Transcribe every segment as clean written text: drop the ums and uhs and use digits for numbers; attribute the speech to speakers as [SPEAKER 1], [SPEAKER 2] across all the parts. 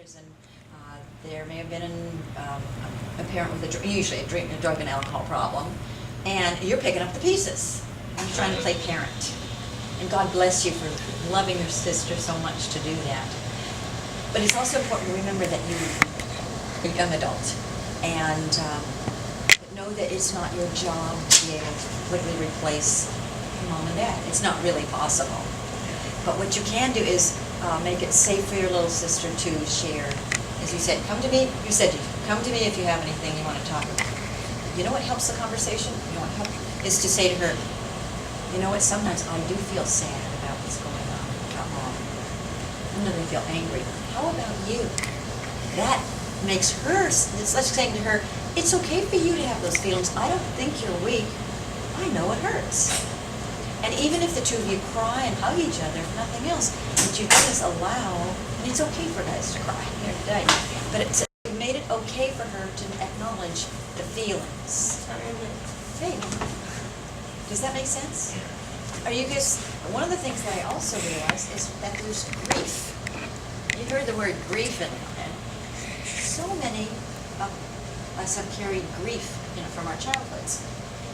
[SPEAKER 1] prison. There may have been a parent with usually a drug and alcohol problem, and you're picking up the pieces. And you're trying to play parent. And God bless you for loving your sister so much to do that. But it's also important to remember that you're a young adult, and know that it's not your job to be able to completely replace mom and dad. It's not really possible. But what you can do is make it safe for your little sister to share. As you said, come to me. You said, come to me if you have anything you want to talk about. You know what helps the conversation? You know what helps is to say to her, you know what, sometimes I do feel sad about what's going on about mom. Sometimes I feel angry. How about you? That makes her, it's like saying to her, it's okay for you to have those feelings. I don't think you're weak. I know it hurts. And even if the two of you cry and hug each other, if nothing else, what you do is allow, and it's okay for guys to cry here today, but you made it okay for her to acknowledge the feelings. Hey, does that make sense? Are you guys, one of the things that I also realized is that there's grief. You heard the word grief in it. So many of us have carried grief, from our childhoods.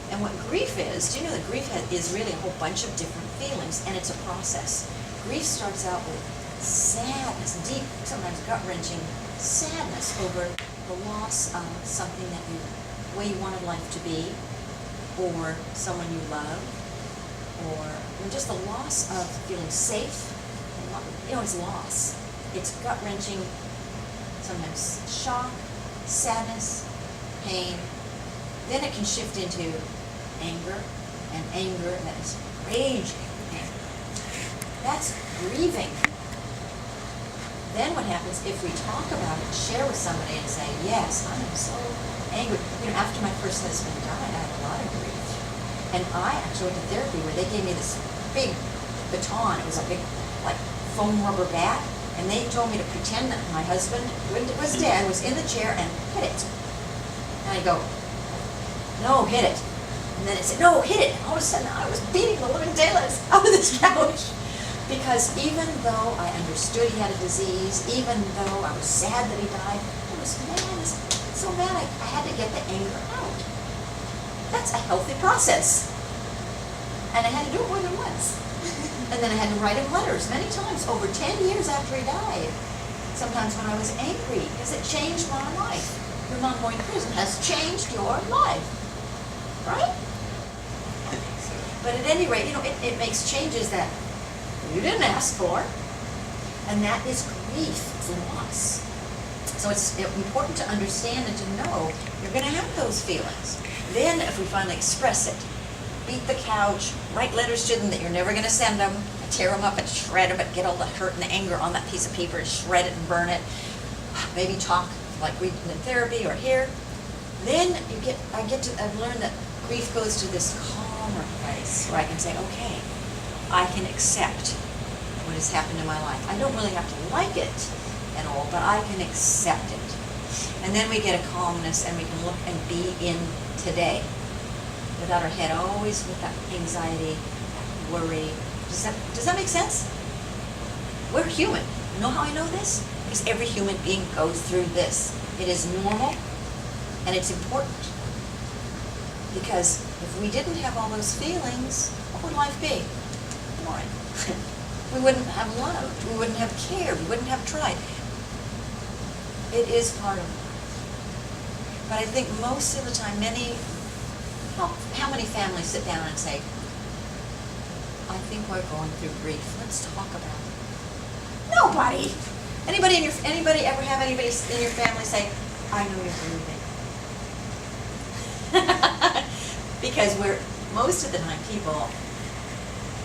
[SPEAKER 1] And what grief is, do you know that grief is really a whole bunch of different feelings, and it's a process. Grief starts out with sadness, deep, sometimes gut-wrenching sadness over the loss of something that the way you wanted life to be, or someone you love, or just the loss of feeling safe. It's loss. It's gut-wrenching, sometimes shock, sadness, pain. Then it can shift into anger, and anger that is raging anger. That's grieving. Then what happens if we talk about it, share with somebody and say, yes, I am so angry. After my first husband died, I had a lot of grief. And I actually went to therapy where they gave me this big baton. It was a big, foam rubber bat. And they told me to pretend that my husband was dead, was in the chair, and hit it. And I go, no, hit it. And then it said, no, hit it. And all of a sudden, I was beating the living daylights out of this couch. Because even though I understood he had a disease, even though I was sad that he died, I was mad, so mad I had to get the anger out. That's a healthy process. And I had to do it more than once. And then I had to write him letters many times, over 10 years after he died. Sometimes when I was angry, because it changed my life. Your mom going to prison has changed your life. Right? But at any rate, it makes changes that you didn't ask for. And that is grief, it's loss. So it's important to understand and to know you're going to have those feelings. Then if we finally express it, beat the couch, write letters to them that you're never going to send them, tear them up and shred them, but get all the hurt and the anger on that piece of paper and shred it and burn it. Maybe talk like we did in therapy or here. Then I've learned that grief goes to this calmer place where I can say, okay, I can accept what has happened in my life. I don't really have to like it at all, but I can accept it. And then we get a calmness and we can look and be in today without our head always with that anxiety, that worry. Does that make sense? We're human. You know how I know this? Because every human being goes through this. It is normal and it's important. Because if we didn't have all those feelings, what would life be? Boring. We wouldn't have loved. We wouldn't have cared. We wouldn't have tried. It is part of life. But I think most of the time, how many families sit down and say, I think we're going through grief. Let's talk about it. Nobody. Anybody ever have anybody in your family say, I know you're grieving? Because most of the time people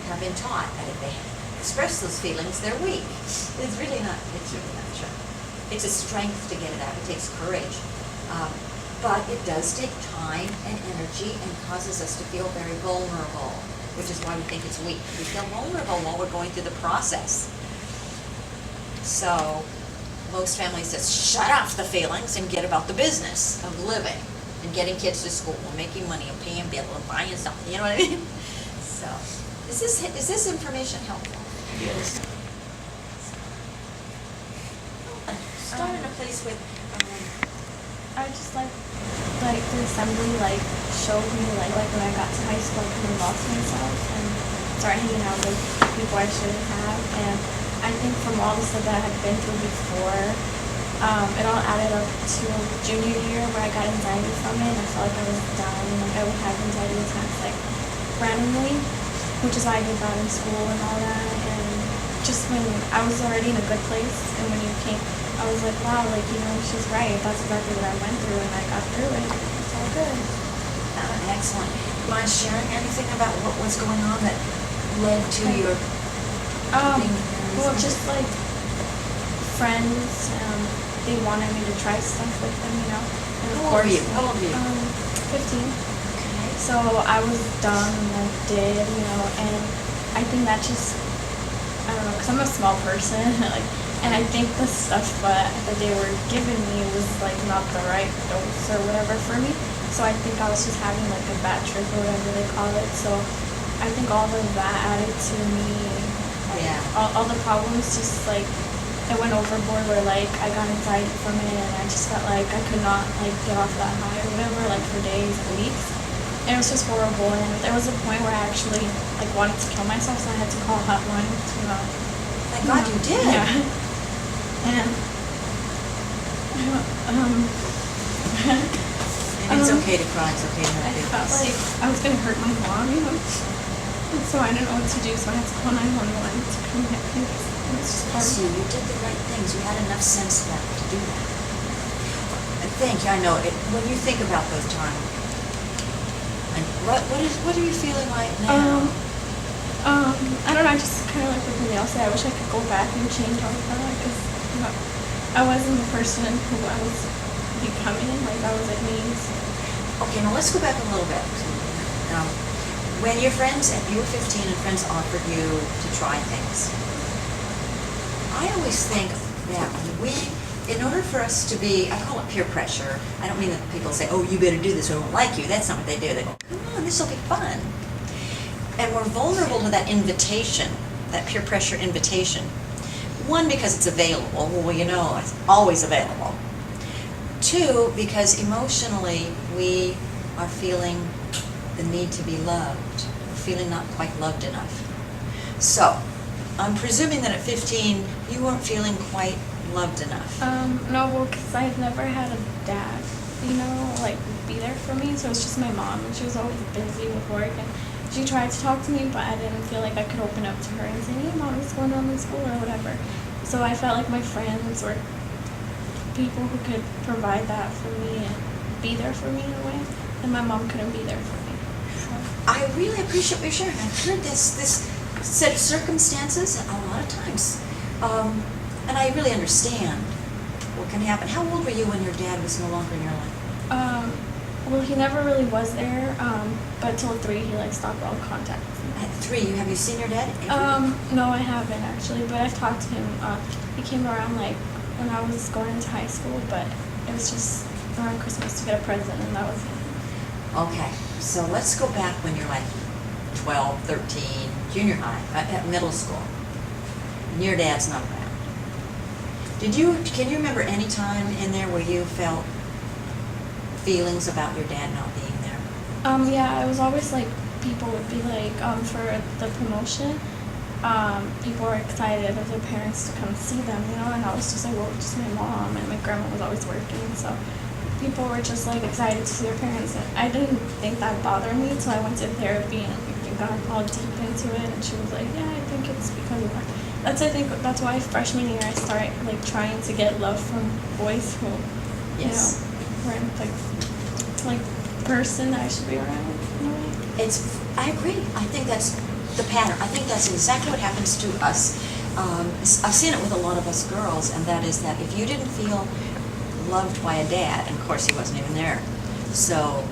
[SPEAKER 1] have been taught that if they express those feelings, they're weak. It's really not true. It's a strength to get it out. It takes courage. But it does take time and energy and causes us to feel very vulnerable, which is why we think it's weak. We feel vulnerable while we're going through the process. So most families just shut off the feelings and get about the business of living and getting kids to school and making money and paying bills and buying something. You know what I mean? So is this information helpful?
[SPEAKER 2] Yes.
[SPEAKER 1] place with,
[SPEAKER 2] I just like the assembly showed me like when I got to high school I kind of lost myself and started hanging out with people I shouldn't have, and I think from all the stuff that I had been through before, it all added up to junior year where I got anxiety from it and I felt like I was down and like I would have anxiety attacks like randomly, which is why I did bad in school and all that. And just when I was already in a good place and when you came, I was like, wow, like, you know, she's right. That's exactly what I went through and I got through it. It's all good.
[SPEAKER 1] Excellent. Do you mind sharing anything about what was going on that led to your
[SPEAKER 2] well, just like friends, they wanted me to try stuff with them, you know. And of
[SPEAKER 1] How old
[SPEAKER 2] course,
[SPEAKER 1] were you? How old were you?
[SPEAKER 2] 15.
[SPEAKER 1] Okay.
[SPEAKER 2] So I was dumb and I did, you know, and I think that just, I don't know, because I'm a small person, like, and I think the stuff that they were giving me was like not the right dose or whatever for me. So I think I was just having like a bad trip or whatever they call it. So I think all of that added to me, like, all the problems just like, I went overboard where like I got anxiety from it and I just felt like I could not like get off that high or whatever, like for days and weeks. And it was just horrible, and there was a point where I actually like wanted to kill myself, so I had to call a hotline to
[SPEAKER 1] Thank God you did.
[SPEAKER 2] Yeah. And
[SPEAKER 1] And it's okay to cry, it's okay to
[SPEAKER 2] I
[SPEAKER 1] have
[SPEAKER 2] felt like I was gonna hurt my mom, you know. And so I didn't know what to do, so I had to call 911 to come get me. It was just horrible.
[SPEAKER 1] See, you did the right things. You had enough sense left to do that. And thank you. I know it. When you think about those times, and what are you feeling right now?
[SPEAKER 2] I don't know. I just kind of like everything else. I wish I could go back and change all of that because I wasn't the person who I was becoming. Like I was like me.
[SPEAKER 1] Okay, now let's go back a little bit. When your friends, you were 15 and friends offered you to try things, I always think that in order for us to be, I call it peer pressure. I don't mean that people say, oh, you better do this or I won't like you. That's not what they do. They go, come on, this will be fun. And we're vulnerable to that invitation, that peer pressure invitation. One, because it's available. Well, you know, it's always available. Two, because emotionally we are feeling the need to be loved. We're feeling not quite loved enough. So, I'm presuming that at 15, you weren't feeling quite loved enough.
[SPEAKER 2] No, well, because I've never had a dad, you know, like, be there for me, so it's just my mom, and she was always busy with work, and she tried to talk to me, but I didn't feel like I could open up to her and say, hey, Mom, what's going on in school, or whatever. So I felt like my friends were people who could provide that for me and be there for me in a way, and my mom couldn't be there for me. So.
[SPEAKER 1] I really appreciate what you're sharing. I've heard this set of circumstances a lot of times. And I really understand what can happen. How old were you when your dad was no longer in your life?
[SPEAKER 2] Well, he never really was there, but till 3 he like stopped all contact.
[SPEAKER 1] At 3, have you seen your dad?
[SPEAKER 2] No, I haven't actually, but I've talked to him. He came around like when I was going into high school, but it was just around Christmas to get a present, and that was it.
[SPEAKER 1] Okay, so let's go back when you're like 12, 13, junior high, at middle school. And your dad's not around. Can you remember any time in there where you felt feelings about your dad not being there?
[SPEAKER 2] Yeah, it was always like people would be like, for the promotion, people were excited of their parents to come see them, you know, and I was just like, well, just my mom, and my grandma was always working, so people were just like excited to see their parents, and I didn't think that bothered me until I went to therapy and got all deep into it, and she was like, yeah, I think it's because of that. I think that's why freshman year I started like trying to get love from boys who, you know, weren't like person that I should be around in a way.
[SPEAKER 1] I agree. I think that's the pattern. I think that's exactly what happens to us. I've seen it with a lot of us girls, and that is that if you didn't feel loved by a dad, and of course he wasn't even there, so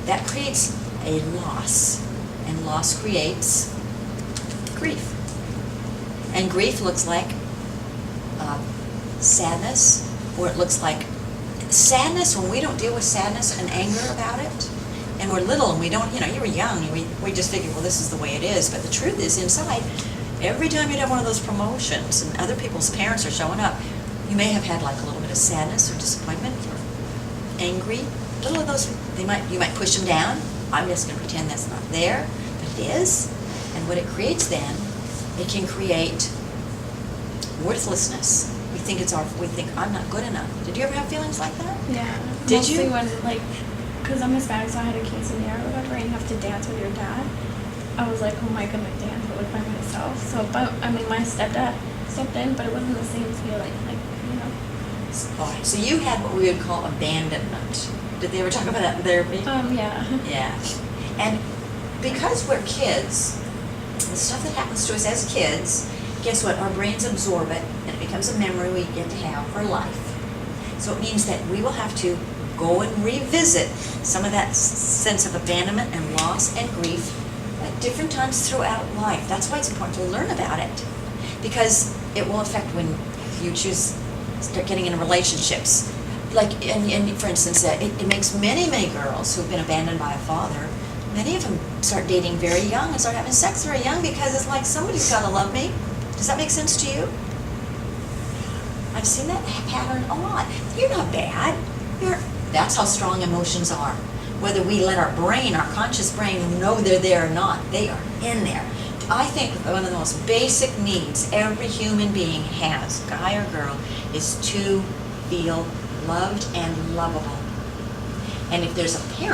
[SPEAKER 1] that creates a loss, and loss creates grief. And grief looks like sadness, or it looks like sadness when we don't deal with sadness and anger about it. And we're little and we don't, you know, you were young and we just figure, well, this is the way it is. But the truth is, inside, every time you'd have one of those promotions and other people's parents are showing up, You may have had like a little bit of sadness or disappointment or angry. Little of those, you might push them down. I'm just going to pretend that's not there, but it is. And what it creates then, it can create worthlessness. We think I'm not good enough. Did you ever have feelings like that?
[SPEAKER 2] Yeah.
[SPEAKER 1] Did
[SPEAKER 2] Mostly
[SPEAKER 1] you?
[SPEAKER 2] when, like, because I'm Hispanic, so I had a quinceañera or whatever, and you have to dance with your dad. I was like, oh my god, I dance, but like by myself. So, but I mean, my stepdad stepped in, but it wasn't the same feeling, like, you know.
[SPEAKER 1] Oh, so you had what we would call abandonment. Did they ever talk about that in therapy?
[SPEAKER 2] Yeah.
[SPEAKER 1] Yeah. And because we're kids, the stuff that happens to us as kids, guess what? Our brains absorb it, and it becomes a memory we get to have for life. So it means that we will have to go and revisit some of that sense of abandonment and loss and grief at different times throughout life. That's why it's important to learn about it, because it will affect when you start getting into relationships. Like, and for instance, it makes many girls who've been abandoned by a father, many of them start dating very young and start having sex very young because it's like, somebody's got to love me. Does that make sense to you? I've seen that pattern a lot. You're not bad. That's how strong emotions are. Whether we let our brain, our conscious brain, know they're there or not, they are in there. I think one of the most basic needs every human being has, guy or girl, is to feel loved and lovable. And if there's a parent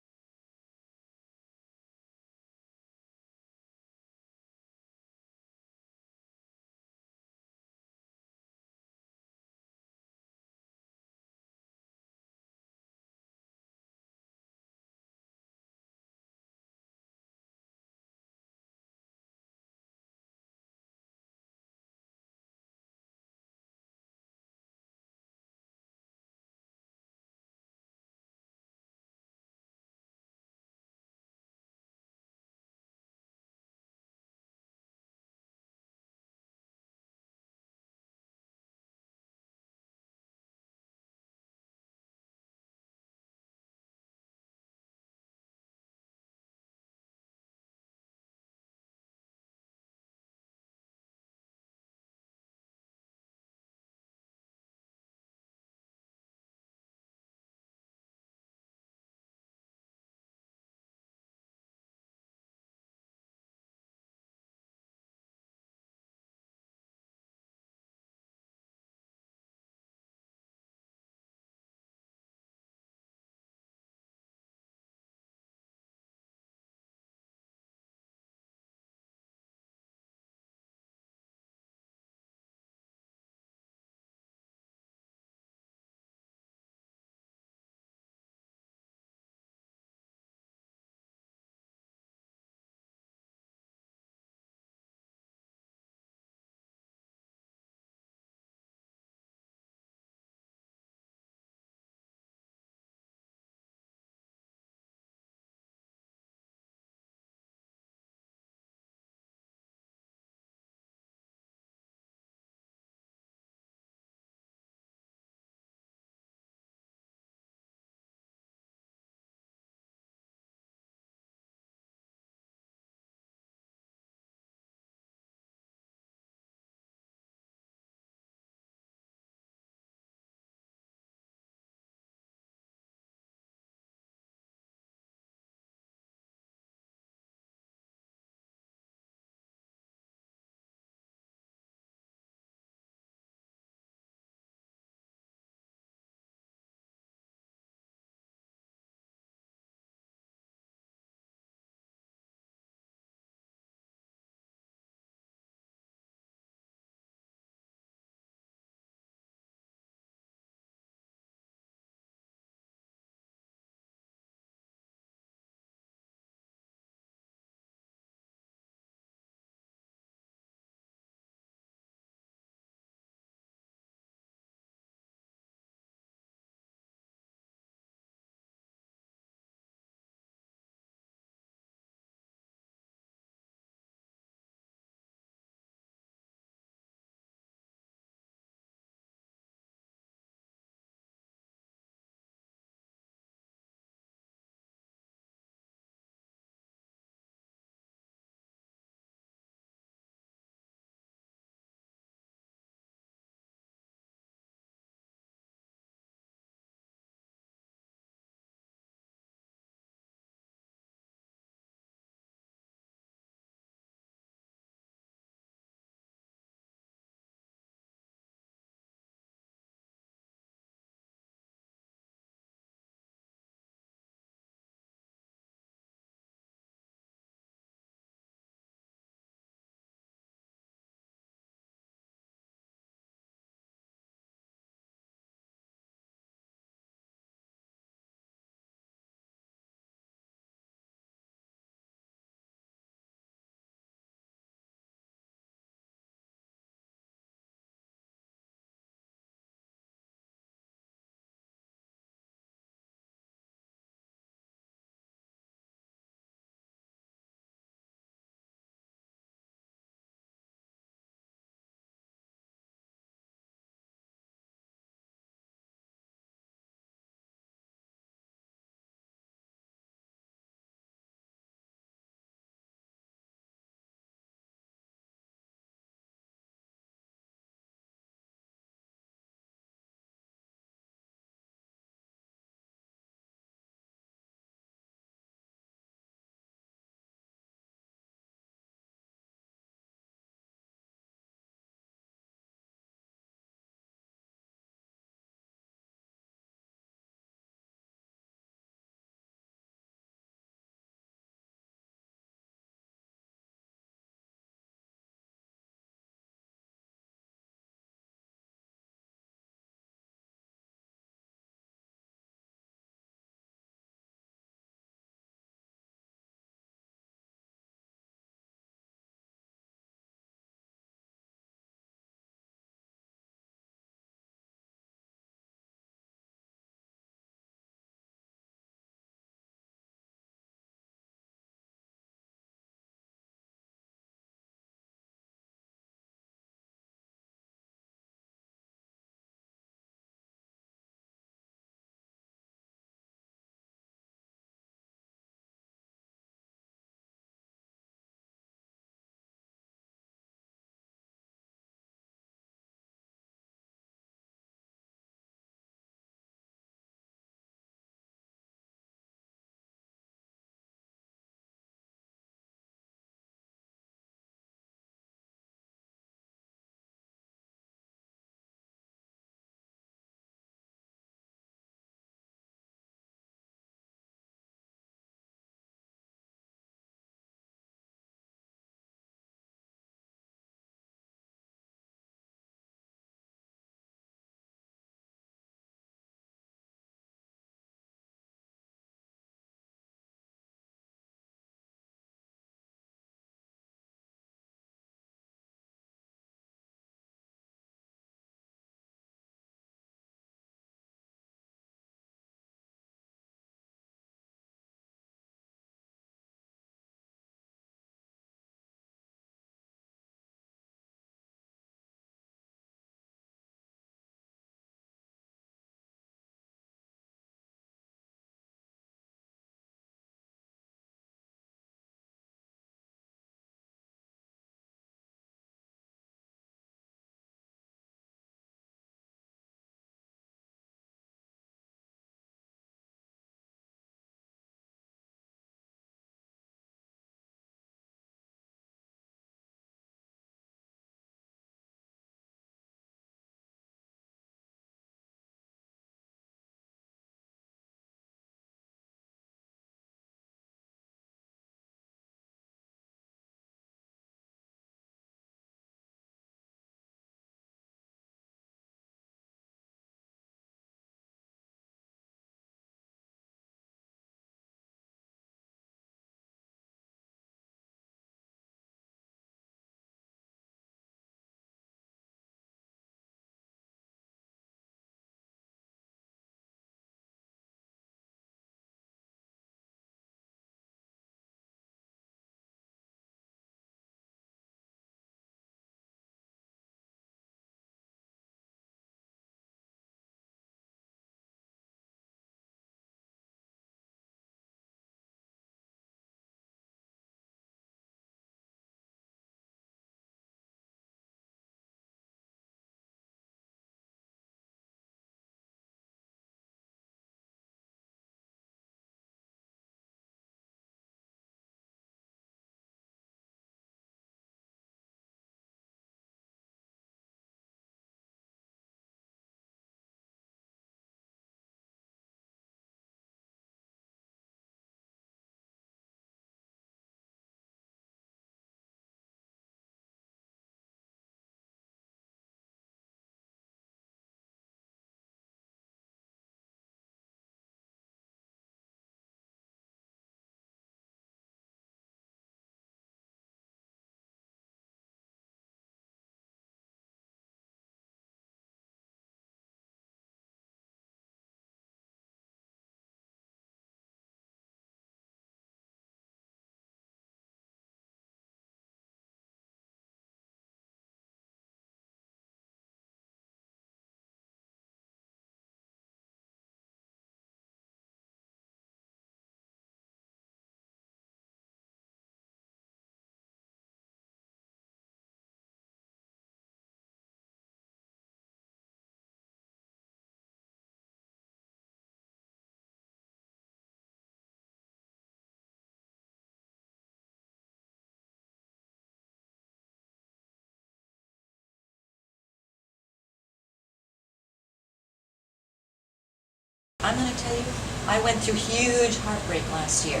[SPEAKER 1] I'm going to tell you, I went through huge heartbreak last year.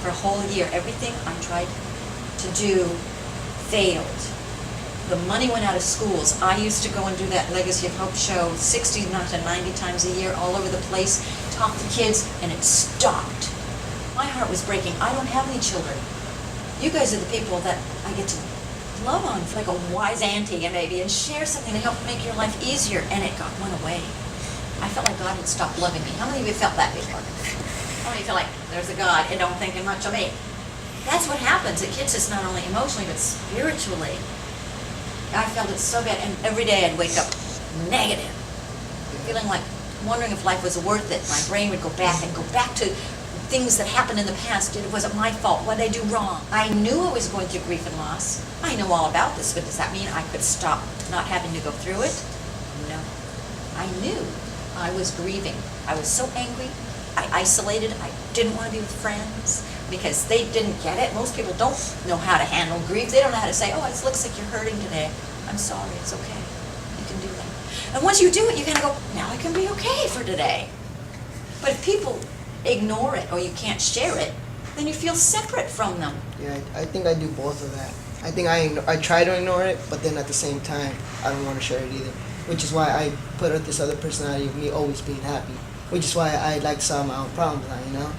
[SPEAKER 1] For a whole year, everything I tried to do failed. The money went out of schools. I used to go and do that Legacy of Hope show 60 not to 90 times a year all over the place, talk to kids, and it stopped. My heart was breaking. I don't have any children. You guys are the people that I get to love on, like a wise auntie maybe, and share something to help make your life easier, and it went away. I felt like God had stopped loving me. How many of you felt that before? How many feel like there's a God and don't think much of me? That's what happens. It hits us not only emotionally, but spiritually. I felt it so bad, and every day I'd wake up negative, feeling like, wondering if life was worth it. My brain would go back to things that happened in the past. Was it my fault? What did I do wrong? I knew I was going through grief and loss. I know all about this, but does that mean I could stop not having to go through it? No. I knew I was grieving. I was so angry. I isolated. I didn't want to be with friends because they didn't get it. Most people don't know how to handle grief. They don't know how to say, oh, it looks like you're hurting today. I'm sorry. It's okay. You can do that. And once you do it, you kind of go, now I can be okay for today. But if people ignore it or you can't share it, then you feel separate from them.
[SPEAKER 3] Yeah, I think I do both of that. I think I try to ignore it, but then at the same time, I don't want to share it either. Which is why I put out this other personality of me always being happy. Which is why I like solve my own problems now, you know?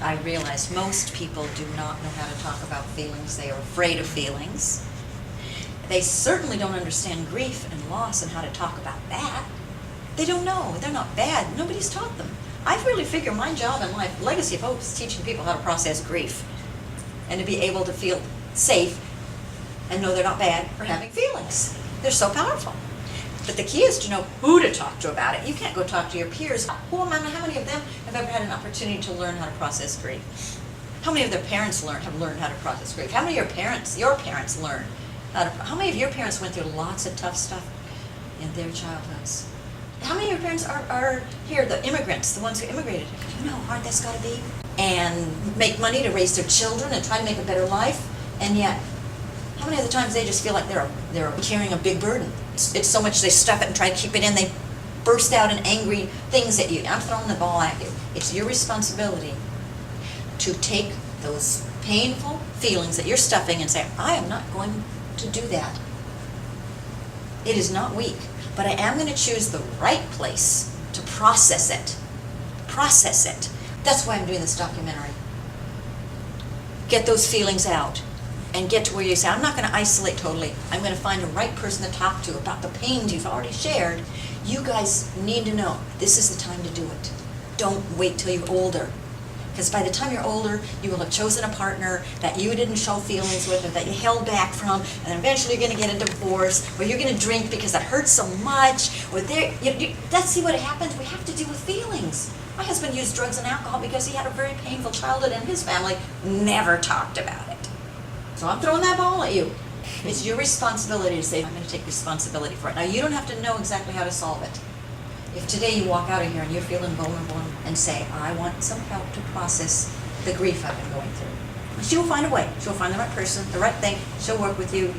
[SPEAKER 1] I realize most people do not know how to talk about feelings. They are afraid of feelings. They certainly don't understand grief and loss and how to talk about that. They don't know. They're not bad. Nobody's taught them. I really figure my job in life, Legacy of Hope, is teaching people how to process grief and to be able to feel safe and know they're not bad for having feelings. They're so powerful. But the key is to know who to talk to about it. You can't go talk to your peers. How many of them have ever had an opportunity to learn how to process grief? How many of their parents have learned how to process grief? How many of your parents learned how many of your parents went through lots of tough stuff in their childhoods? How many of your parents are here, the immigrants, the ones who immigrated? Do you know how hard that's got to be? And make money to raise their children and try to make a better life, and yet, how many of the times they just feel like they're carrying a big burden? It's so much they stuff it and try to keep it in, they burst out in angry things at you. I'm throwing the ball at you. It's your responsibility to take those painful feelings that you're stuffing and say, I am not going to do that. It is not weak, but I am going to choose the right place to process it. Process it. That's why I'm doing this documentary. Get those feelings out and get to where you say, I'm not going to isolate totally. I'm going to find a right person to talk to about the pains you've already shared. You guys need to know this is the time to do it. Don't wait till you're older. Because by the time you're older, you will have chosen a partner that you didn't show feelings with or that you held back from, and then eventually you're going to get a divorce, or you're going to drink because it hurts so much, or let's see what happens. We have to deal with feelings. My husband used drugs and alcohol because he had a very painful childhood and his family never talked about it. So I'm throwing that ball at you. It's your responsibility to say, I'm going to take responsibility for it. Now, you don't have to know exactly how to solve it. If today you walk out of here and you're feeling vulnerable and say, I want some help to process the grief I've been going through, she'll find a way. She'll find the right person, the right thing. She'll work with you.